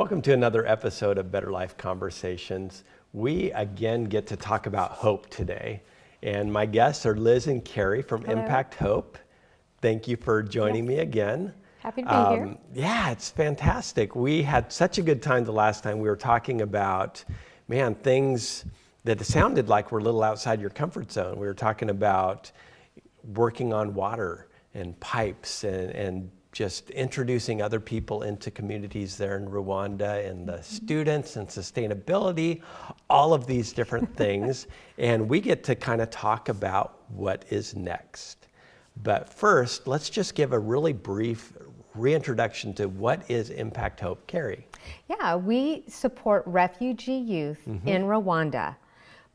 Welcome to another episode of Better Life Conversations. We again get to talk about hope today. And my guests are Liz and Carrie from Hello. Impact Hope. Thank you for joining me again. Happy to be here. Yeah, it's fantastic. We had such a good time the last time. We were talking about, things that sounded like were a little outside your comfort zone. We were talking about working on water and pipes and just introducing other people into communities there in Rwanda and the students and sustainability, all of these different things. And we get to kind of talk about what is next. But first, let's just give a really brief reintroduction to what is Impact Hope. Carrie. Yeah, we support refugee youth in Rwanda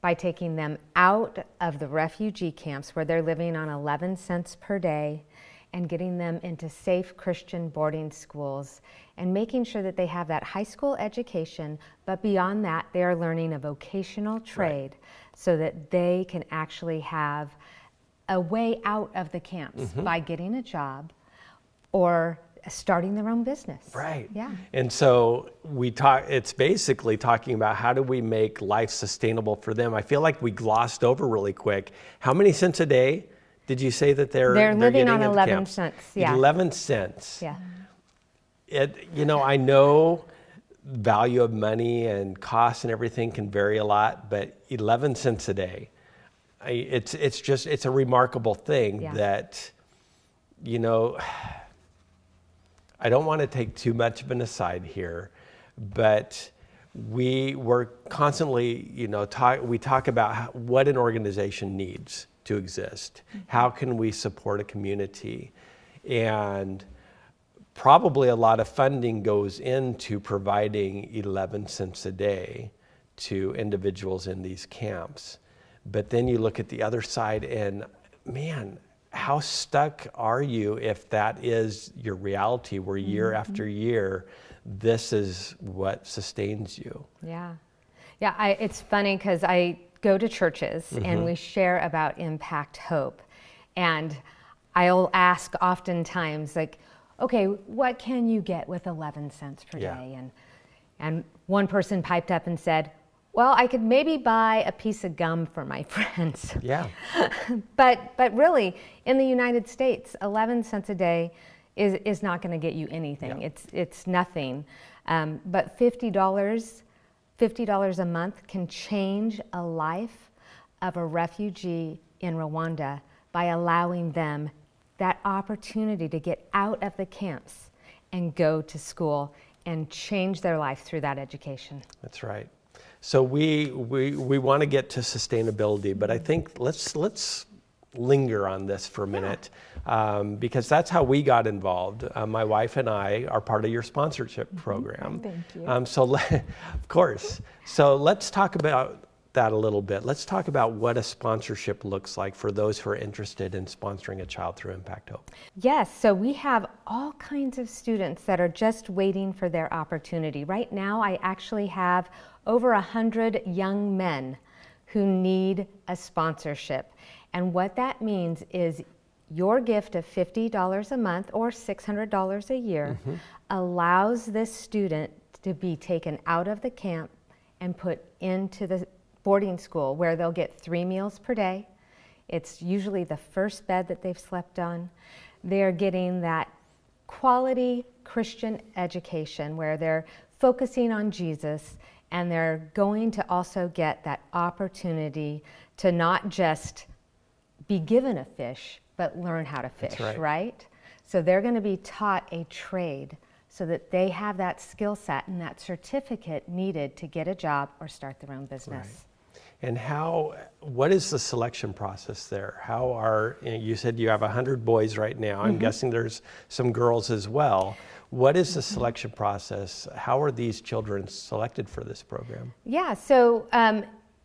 by taking them out of the refugee camps where they're living on 11 cents per day and getting them into safe Christian boarding schools and making sure that they have that high school education, but beyond that, they are learning a vocational trade so that they can actually have a way out of the camps by getting a job or starting their own business. Right. Yeah. And so it's basically talking about how do we make life sustainable for them. I feel like we glossed over really quick. How many cents a day did you say that they're living on getting 11 cents. Yeah. 11 cents. Yeah. I know value of money and costs and everything can vary a lot, but 11 cents a day, it's a remarkable thing that, I don't want to take too much of an aside here, but we were constantly, we talk about what an organization needs to exist. How can we support a community? And probably a lot of funding goes into providing 11 cents a day to individuals in these camps. But then you look at the other side and how stuck are you if that is your reality where year after year, this is what sustains you? Yeah. Yeah, it's funny because I go to churches and we share about Impact Hope. And I'll ask oftentimes, like, okay, what can you get with 11 cents per day? And one person piped up and said, well, I could maybe buy a piece of gum for my friends. Yeah. But really, in the United States, 11 cents a day is not going to get you anything. Yeah. It's nothing. But $50 a month can change a life of a refugee in Rwanda by allowing them that opportunity to get out of the camps and go to school and change their life through that education. That's right. So we want to get to sustainability, but I think let's linger on this for a minute because that's how we got involved. My wife and I are part of your sponsorship program. Thank you. Of course. So let's talk about that a little bit. Let's talk about what a sponsorship looks like for those who are interested in sponsoring a child through Impact Hope. Yes, so we have all kinds of students that are just waiting for their opportunity. Right now, I actually have over 100 young men who need a sponsorship. And what that means is your gift of $50 a month or $600 a year allows this student to be taken out of the camp and put into the boarding school where they'll get 3 meals per day. It's usually the first bed that they've slept on. They're getting that quality Christian education where they're focusing on Jesus, and they're going to also get that opportunity to not just be given a fish, but learn how to fish, right? So they're going to be taught a trade so that they have that skill set and that certificate needed to get a job or start their own business. Right. And what is the selection process there? You said you have 100 boys right now. I'm guessing there's some girls as well. What is the selection process? How are these children selected for this program? Yeah, so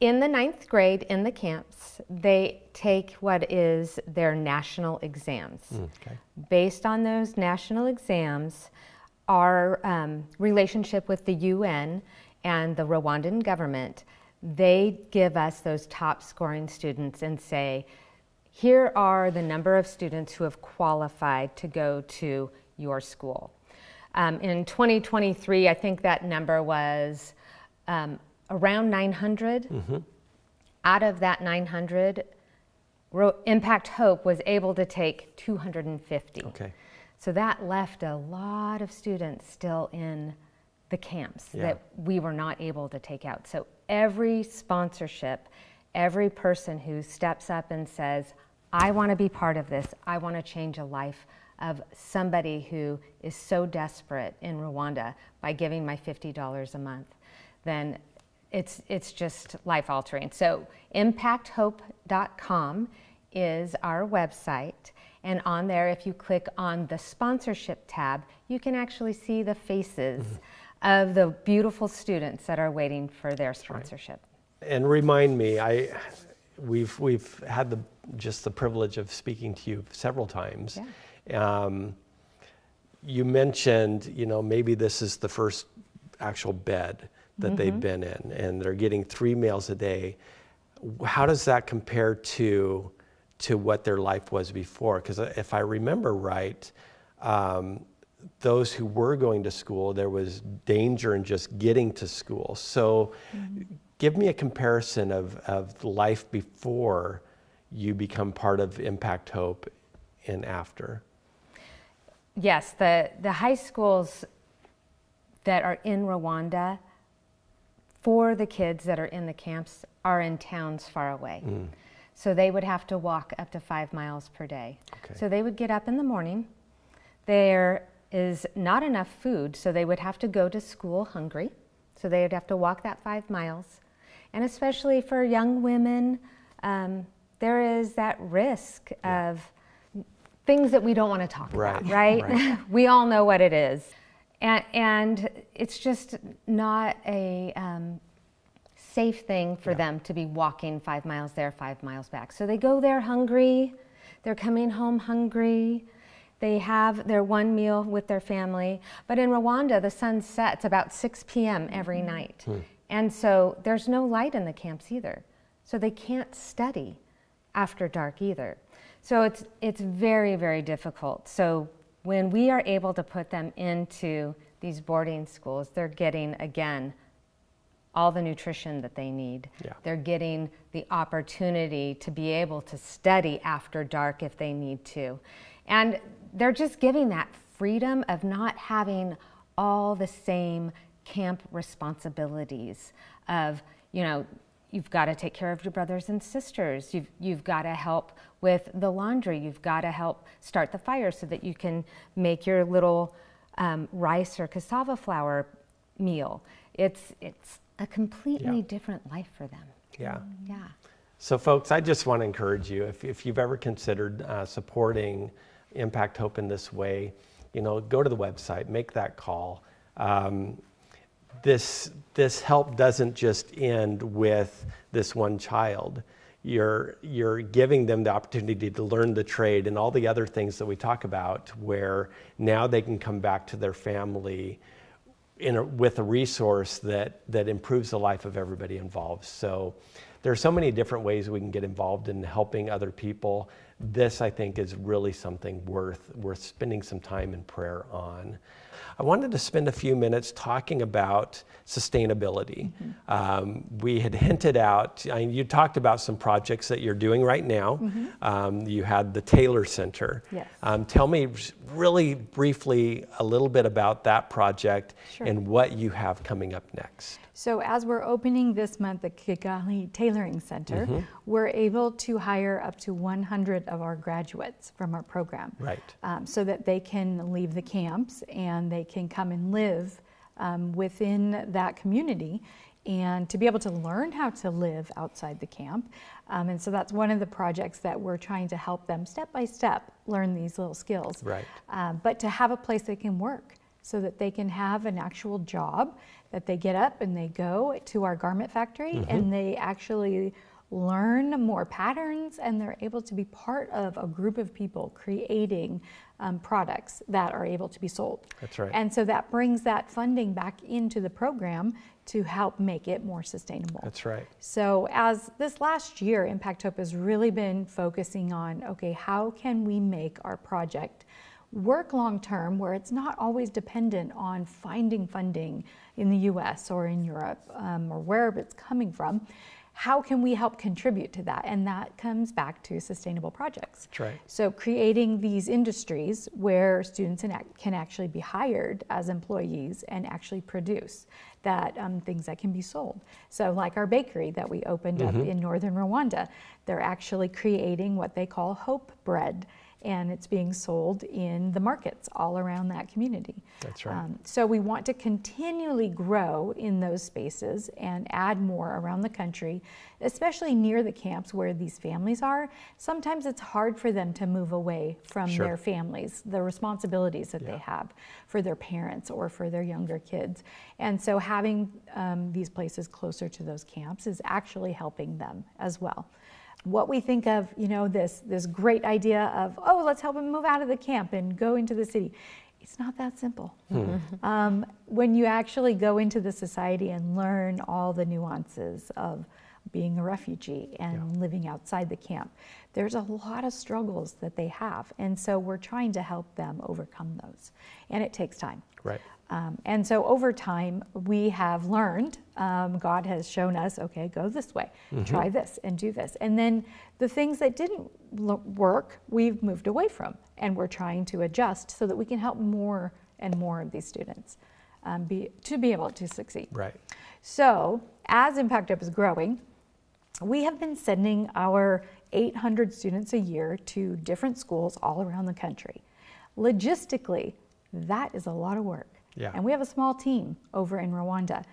in the 9th grade in the camps, they take what is their national exams. Based on those national exams, our relationship with the UN and the Rwandan government, they give us those top scoring students and say, here are the number of students who have qualified to go to your school. In 2023, I think that number was around 900. Out of that 900, Impact Hope was able to take 250. Okay. So that left a lot of students still in the camps that we were not able to take out. So every sponsorship, every person who steps up and says, I want to be part of this, I want to change a life of somebody who is so desperate in Rwanda by giving my $50 a month, then it's just life altering. So impacthope.com is our website. And on there, if you click on the sponsorship tab, you can actually see the faces of the beautiful students that are waiting for their sponsorship. And remind me, we've had just the privilege of speaking to you several times. Yeah. You mentioned, maybe this is the first actual bed that they've been in, and they're getting 3 meals a day. How does that compare to what their life was before? Because if I remember right, those who were going to school, there was danger in just getting to school. So give me a comparison of life before you become part of Impact Hope and after. Yes, the high schools that are in Rwanda for the kids that are in the camps are in towns far away. So they would have to walk up to 5 miles per day. Okay. So they would get up in the morning. There is not enough food, so they would have to go to school hungry. So they would have to walk that 5 miles. And especially for young women, there is that risk of things that we don't want to talk about, right? We all know what it is. And it's just not a safe thing for them to be walking 5 miles there, 5 miles back. So they go there hungry, they're coming home hungry, they have their one meal with their family. But in Rwanda, the sun sets about 6 p.m. every night. And so there's no light in the camps either. So they can't study after dark either. So it's very, very difficult. So when we are able to put them into these boarding schools, they're getting, again, all the nutrition that they need. They're getting the opportunity to be able to study after dark if they need to. And they're just giving that freedom of not having all the same camp responsibilities of, you've got to take care of your brothers and sisters. You've got to help with the laundry. You've got to help start the fire so that you can make your little rice or cassava flour meal. It's a completely different life for them. Yeah. So folks, I just want to encourage you, if you've ever considered supporting Impact Hope in this way, go to the website, make that call. This help doesn't just end with this one child. You're giving them the opportunity to learn the trade and all the other things that we talk about, where now they can come back to their family with a resource that improves the life of everybody involved. So there are so many different ways we can get involved in helping other people. This, I think, is really something worth spending some time in prayer on. I wanted to spend a few minutes talking about sustainability. We had hinted out, you talked about some projects that you're doing right now. You had the Taylor Center. Yes. Tell me really briefly a little bit about that project and what you have coming up next. So as we're opening this month the Kigali Tailoring Center, we're able to hire up to 100 of our graduates from our program. So that they can leave the camps and they can come and live within that community and to be able to learn how to live outside the camp. And so that's one of the projects that we're trying to help them step by step learn these little skills. But to have a place they can work so that they can have an actual job, that they get up and they go to our garment factory and they actually learn more patterns and they're able to be part of a group of people creating products that are able to be sold. That's right. And so that brings that funding back into the program to help make it more sustainable. That's right. So as this last year, Impact Hope has really been focusing on, okay, how can we make our project work long-term where it's not always dependent on finding funding in the US or in Europe or wherever it's coming from. How can we help contribute to that? And that comes back to sustainable projects. That's right. So creating these industries where students can actually be hired as employees and actually produce that things that can be sold. So like our bakery that we opened up in northern Rwanda, they're actually creating what they call hope bread, and it's being sold in the markets all around that community. That's right. So we want to continually grow in those spaces and add more around the country, especially near the camps where these families are. Sometimes it's hard for them to move away from their families, the responsibilities that they have for their parents or for their younger kids. And so having these places closer to those camps is actually helping them as well. What we think of, you know, this great idea of, oh, let's help them move out of the camp and go into the city. It's not that simple. When you actually go into the society and learn all the nuances of being a refugee and living outside the camp, there's a lot of struggles that they have. And so we're trying to help them overcome those. And it takes time. Right. And so over time, we have learned, God has shown us, okay, go this way, try this and do this. And then the things that didn't work, we've moved away from, and we're trying to adjust so that we can help more and more of these students to be able to succeed. Right. So as Impact Hope is growing, we have been sending our 800 students a year to different schools all around the country. Logistically, that is a lot of work. Yeah. And we have a small team over in Rwanda.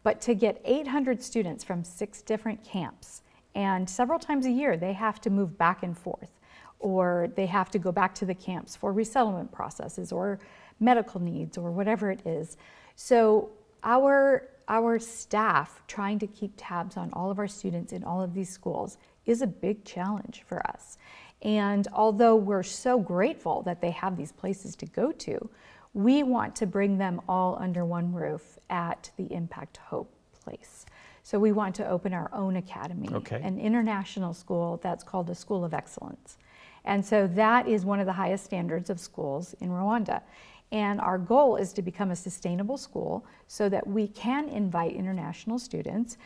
But to get 800 students from 6 different camps, and several times a year they have to move back and forth, or they have to go back to the camps for resettlement processes or medical needs or whatever it is. So our staff trying to keep tabs on all of our students in all of these schools is a big challenge for us. And although we're so grateful that they have these places to go to, we want to bring them all under one roof at the Impact Hope place. So we want to open our own academy, an international school that's called the School of Excellence. And so that is one of the highest standards of schools in Rwanda. And our goal is to become a sustainable school so that we can invite international students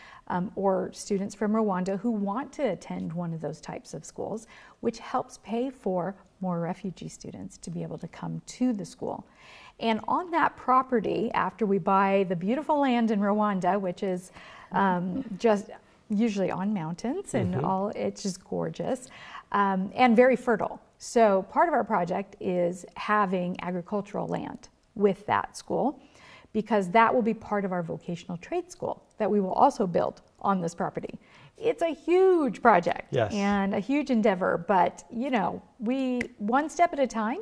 or students from Rwanda who want to attend one of those types of schools, which helps pay for more refugee students to be able to come to the school. And on that property, after we buy the beautiful land in Rwanda, which is just usually on mountains and all, it's just gorgeous and very fertile. So part of our project is having agricultural land with that school, because that will be part of our vocational trade school that we will also build on this property. It's a huge project and a huge endeavor, but you know, we one step at a time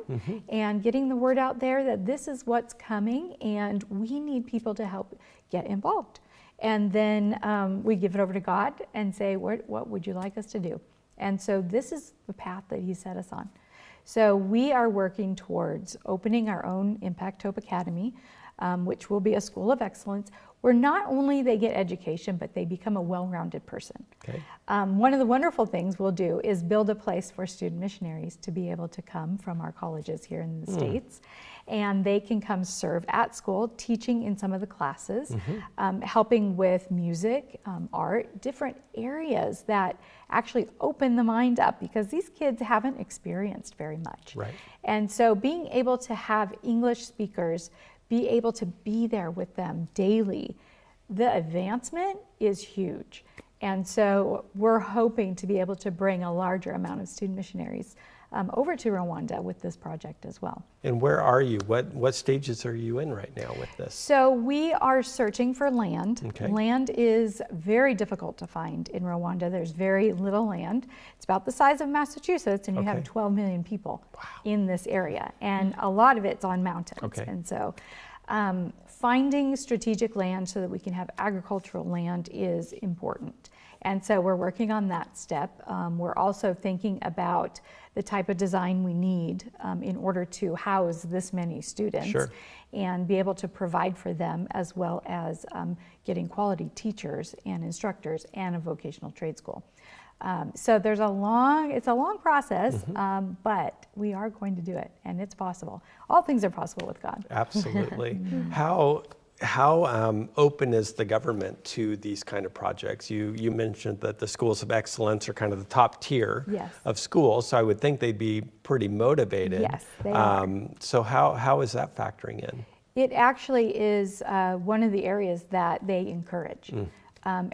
and getting the word out there that this is what's coming and we need people to help get involved. And then we give it over to God and say, what would you like us to do? And so this is the path that He set us on. So we are working towards opening our own Impact Hope Academy, which will be a school of excellence, where not only they get education, but they become a well-rounded person. One of the wonderful things we'll do is build a place for student missionaries to be able to come from our colleges here in the States, and they can come serve at school, teaching in some of the classes, helping with music, art, different areas that actually open the mind up, because these kids haven't experienced very much. And so being able to have English speakers be able to be there with them daily, the advancement is huge. And so we're hoping to be able to bring a larger amount of student missionaries over to Rwanda with this project as well. And where are you? What stages are you in right now with this? So we are searching for land. Land is very difficult to find in Rwanda. There's very little land. It's about the size of Massachusetts, and you have 12 million people in this area, and a lot of it's on mountains. And so finding strategic land so that we can have agricultural land is important. And so we're working on that step. We're also thinking about the type of design we need in order to house this many students and be able to provide for them, as well as getting quality teachers and instructors and a vocational trade school. So it's a long process, but we are going to do it, and it's possible. All things are possible with God. Absolutely. How open is the government to these kind of projects? You mentioned that the schools of excellence are kind of the top tier of schools, so I would think they'd be pretty motivated. Yes, they are. So how is that factoring in? It actually is one of the areas that they encourage.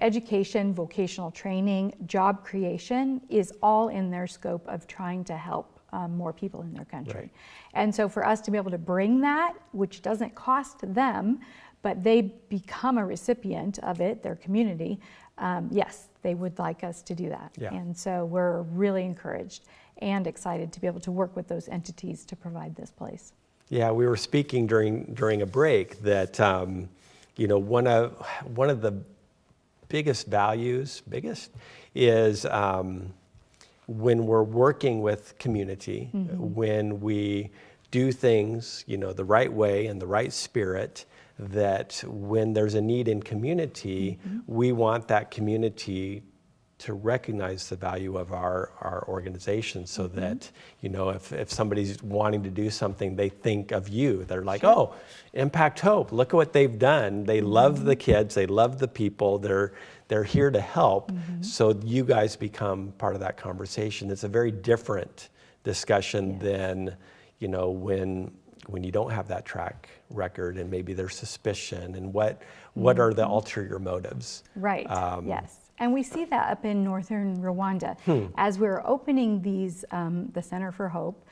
Education, vocational training, job creation is all in their scope of trying to help more people in their country. Right. And so for us to be able to bring that, which doesn't cost them, but they become a recipient of it, their community, yes, they would like us to do that. Yeah. And so we're really encouraged and excited to be able to work with those entities to provide this place. Yeah, we were speaking during a break that one of the biggest values is when we're working with community, when we do things the right way and the right spirit, that when there's a need in community, we want that community to recognize the value of our organization, so that if somebody's wanting to do something, they think of you. They're like, oh, Impact Hope, look at what they've done. They love the kids, they love the people, they're here to help. So you guys become part of that conversation. It's a very different discussion than when you don't have that track record, and maybe there's suspicion, and what are the ulterior motives. Right, yes. And we see that up in northern Rwanda. As we're opening these, the Center for Hope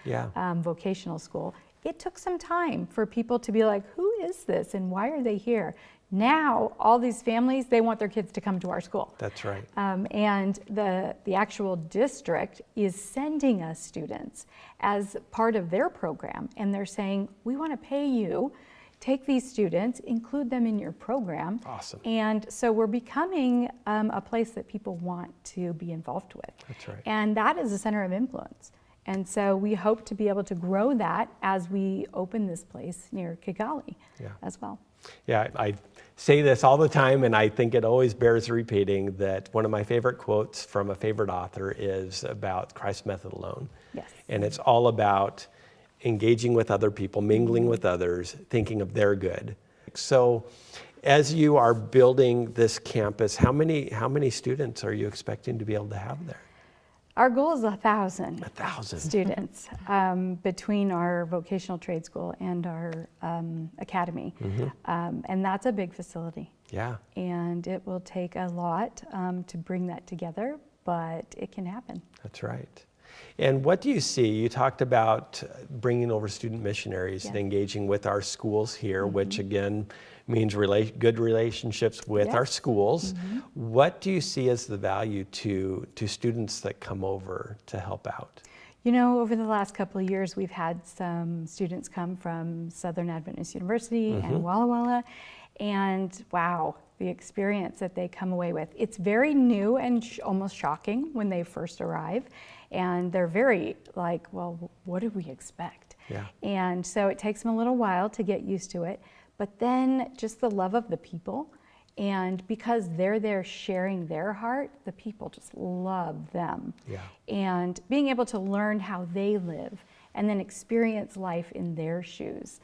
vocational school, it took some time for people to be like, who is this and why are they here? Now, all these families, they want their kids to come to our school. That's right. And the actual district is sending us students as part of their program. And they're saying, we want to pay you, take these students, include them in your program. Awesome. And so we're becoming a place that people want to be involved with. That's right. And that is a center of influence. And so we hope to be able to grow that as we open this place near Kigali as well. Yeah, I say this all the time, and I think it always bears repeating, that one of my favorite quotes from a favorite author is about Christ's method alone. Yes. And it's all about engaging with other people, mingling with others, thinking of their good. So as you are building this campus, how many students are you expecting to be able to have there? Our goal is 1,000. 1,000 students between our vocational trade school and our academy. And that's a big facility. Yeah. And it will take a lot to bring that together, but it can happen. That's right. And what do you see? You talked about bringing over student missionaries and engaging with our schools here, which again means good relationships with our schools. What do you see as the value to students that come over to help out? Over the last couple of years, we've had some students come from Southern Adventist University and Walla Walla, and wow, the experience that they come away with. It's very new and almost shocking when they first arrive, and they're very like, well, what did we expect? Yeah. And so it takes them a little while to get used to it, but then just the love of the people, and because they're there sharing their heart, the people just love them. Yeah. And being able to learn how they live and then experience life in their shoes.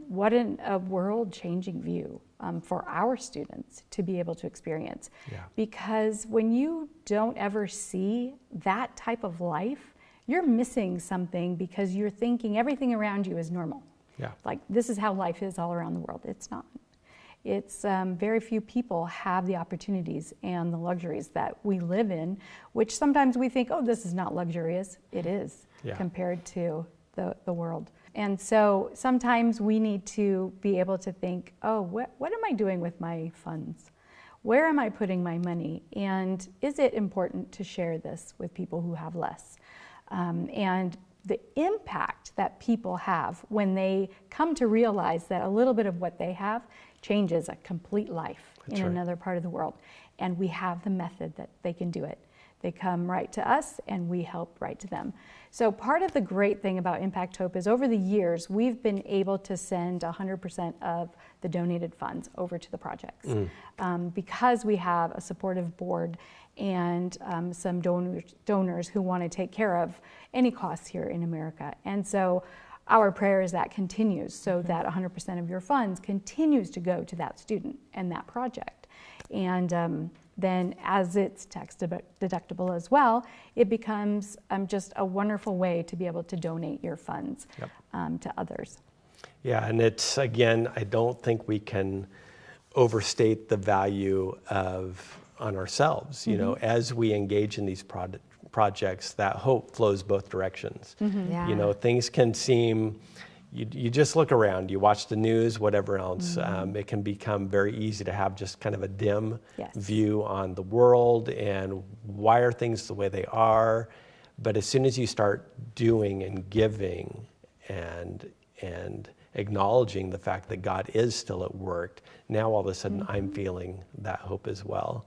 What a world-changing view for our students to be able to experience. Yeah. Because when you don't ever see that type of life, you're missing something because you're thinking everything around you is normal. Yeah. Like this is how life is all around the world. It's not. It's very few people have the opportunities and the luxuries that we live in, which sometimes we think, oh, this is not luxurious. It is compared to the world. And so sometimes we need to be able to think, oh, what am I doing with my funds? Where am I putting my money? And is it important to share this with people who have less? And the impact that people have when they come to realize that a little bit of what they have changes a complete life in another part of the world. And we have the method that they can do it. They come right to us and we help right to them. So part of the great thing about Impact Hope is over the years, we've been able to send 100% of the donated funds over to the projects because we have a supportive board and some donors who want to take care of any costs here in America. And so our prayer is that continues, so that 100% of your funds continues to go to that student and that project. And then as it's tax deductible as well, it becomes just a wonderful way to be able to donate your funds to others. Yeah, and it's, again, I don't think we can overstate the value on ourselves. You know, as we engage in these projects, that hope flows both directions. Yeah. You know, things can seem, you just look around, you watch the news, whatever else, it can become very easy to have just kind of a dim view on the world and why are things the way they are. But as soon as you start doing and giving and acknowledging the fact that God is still at work, now all of a sudden I'm feeling that hope as well.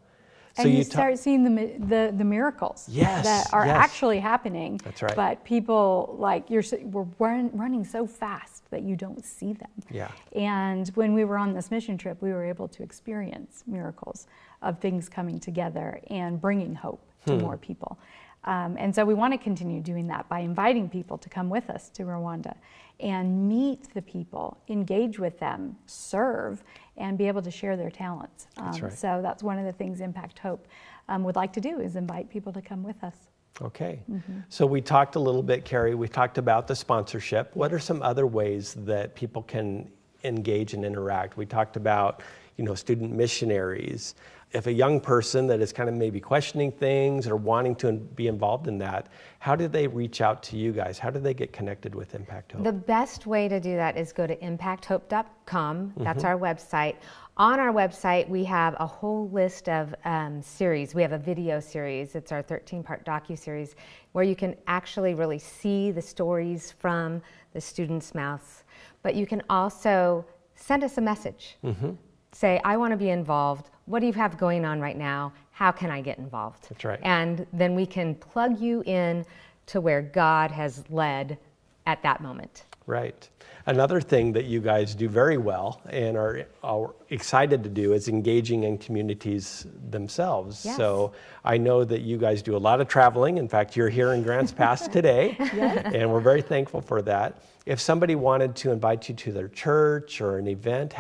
So and you start seeing the miracles that are actually happening. That's right. But people, like, we're running so fast that you don't see them. Yeah. And when we were on this mission trip, we were able to experience miracles of things coming together and bringing hope to more people. And so we want to continue doing that by inviting people to come with us to Rwanda and meet the people, engage with them, serve, and be able to share their talents. That's right. So that's one of the things Impact Hope would like to do, is invite people to come with us. Okay. So we talked a little bit, Carrie, we talked about the sponsorship. What are some other ways that people can engage and interact? We talked about, you know, student missionaries. If a young person that is kind of maybe questioning things or wanting to be involved in that, how do they reach out to you guys? How do they get connected with Impact Hope? The best way to do that is go to impacthope.com. That's our website. On our website, we have a whole list of series. We have a video series. It's our 13-part docuseries where you can actually really see the stories from the students' mouths. But you can also send us a message. Say, I want to be involved. What do you have going on right now? How can I get involved? That's right. And then we can plug you in to where God has led at that moment. Right. Another thing that you guys do very well and are excited to do is engaging in communities themselves. Yes. So I know that you guys do a lot of traveling. In fact, you're here in Grants Pass today, and we're very thankful for that. If somebody wanted to invite you to their church or an event,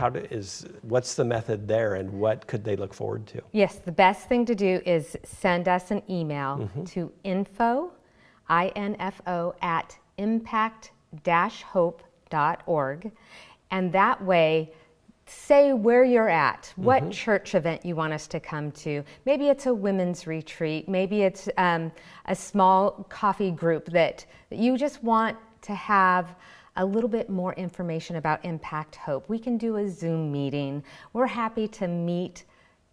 what's the method there, and what could they look forward to? Yes, the best thing to do is send us an email to info at impact-hope.org, and that way, say where you're at, what church event you want us to come to. Maybe it's a women's retreat, maybe it's a small coffee group that you just want to have a little bit more information about Impact Hope. We can do a Zoom meeting. We're happy to meet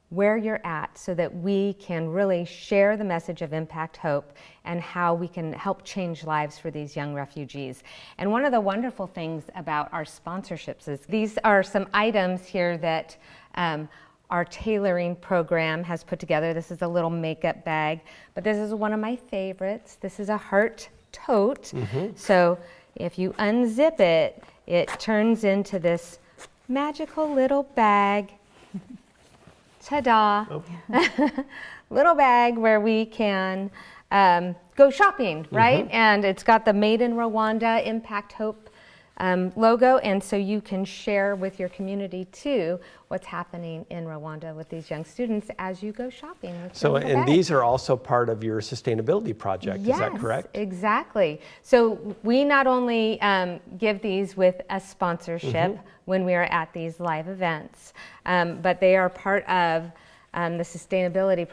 where you're at so that we can really share the message of Impact Hope and how we can help change lives for these young refugees. And one of the wonderful things about our sponsorships is these are some items here that our tailoring program has put together. This is a little makeup bag, but this is one of my favorites. This is a heart tote. So if you unzip it, it turns into this magical little bag. Ta-da! Oh. Little bag where we can go shopping, right? And it's got the Made in Rwanda Impact Hope logo, and so you can share with your community too what's happening in Rwanda with these young students as you go shopping. So, and these are also part of your sustainability project, is that correct? Yes, exactly. So we not only give these with a sponsorship when we are at these live events, but they are part of the sustainability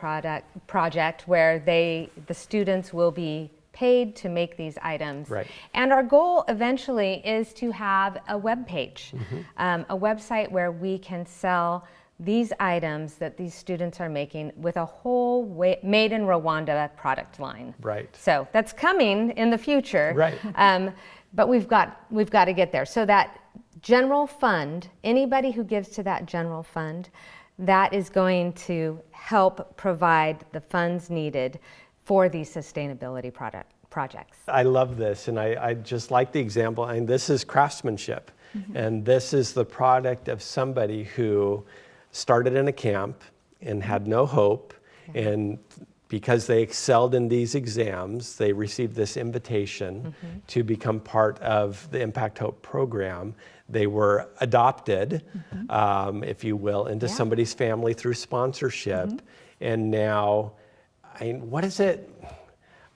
project where the students will be paid to make these items. Right. And our goal eventually is to have a web page, a website where we can sell these items that these students are making with a whole Made in Rwanda product line. Right. So that's coming in the future. Right. But we've got to get there. So that general fund, anybody who gives to that general fund, that is going to help provide the funds needed for these sustainability projects. I love this, and I just like the example, and this is craftsmanship, and this is the product of somebody who started in a camp and had no hope, and because they excelled in these exams, they received this invitation to become part of the Impact Hope program. They were adopted, if you will, into somebody's family through sponsorship. And now, what is it?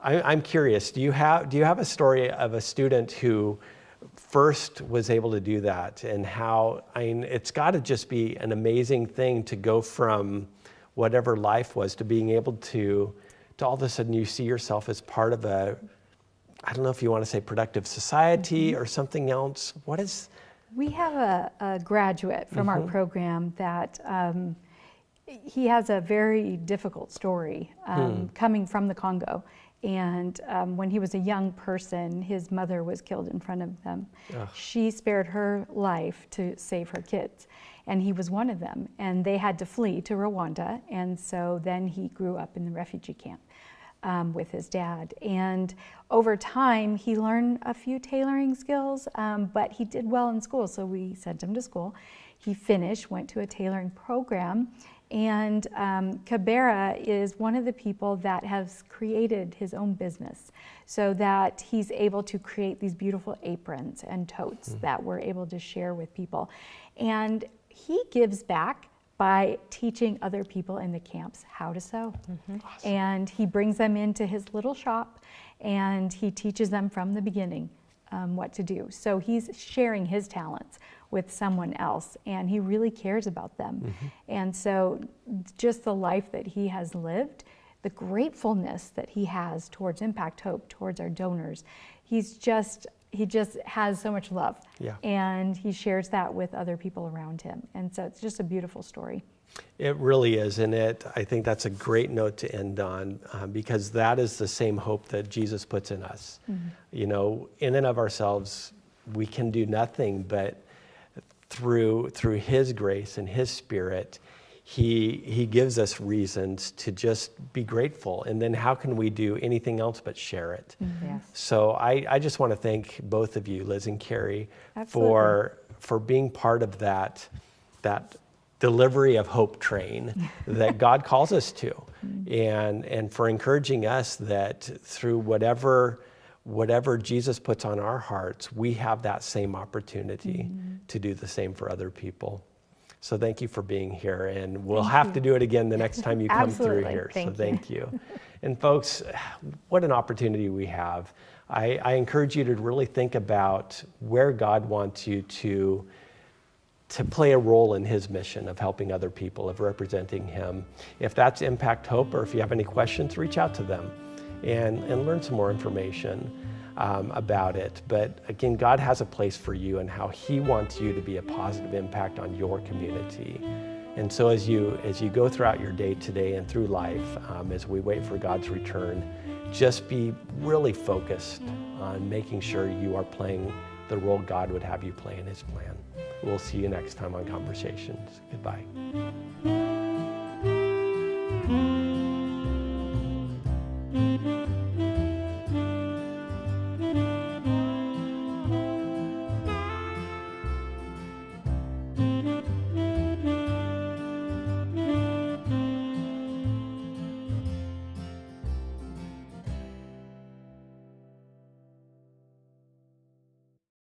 I'm curious. Do you have a story of a student who first was able to do that, and how? It's got to just be an amazing thing to go from whatever life was to being able to all of a sudden you see yourself as part of a, I don't know if you want to say productive society or something else. What is? We have a graduate from our program that he has a very difficult story coming from the Congo. And when he was a young person, his mother was killed in front of them. Ugh. She spared her life to save her kids. And he was one of them. And they had to flee to Rwanda. And so then he grew up in the refugee camp with his dad. And over time, he learned a few tailoring skills, but he did well in school. So we sent him to school. He finished, went to a tailoring program. And Kabera is one of the people that has created his own business so that he's able to create these beautiful aprons and totes that we're able to share with people. And he gives back by teaching other people in the camps how to sew. Awesome. And he brings them into his little shop and he teaches them from the beginning what to do. So he's sharing his talents with someone else, and he really cares about them. And so just the life that he has lived, the gratefulness that he has towards Impact Hope, towards our donors, he just has so much love. Yeah. And he shares that with other people around him. And so it's just a beautiful story. It really is, and I think that's a great note to end on, because that is the same hope that Jesus puts in us. You know, in and of ourselves, we can do nothing, but through His grace and His Spirit, He gives us reasons to just be grateful. And then how can we do anything else but share it? Yes. So I just want to thank both of you, Liz and Carrie, for being part of that delivery of hope train that God calls us to, and for encouraging us that through whatever Jesus puts on our hearts, we have that same opportunity to do the same for other people. So thank you for being here, and we'll have to do it again the next time you come through here. Thank you. And folks, what an opportunity we have. I encourage you to really think about where God wants you to play a role in His mission of helping other people, of representing Him. If that's Impact Hope, or if you have any questions, reach out to them and learn some more information about it. But again, God has a place for you and how He wants you to be a positive impact on your community. And so as you go throughout your day today and through life, as we wait for God's return, just be really focused on making sure you are playing the role God would have you play in His plan. We'll see you next time on Conversations. Goodbye.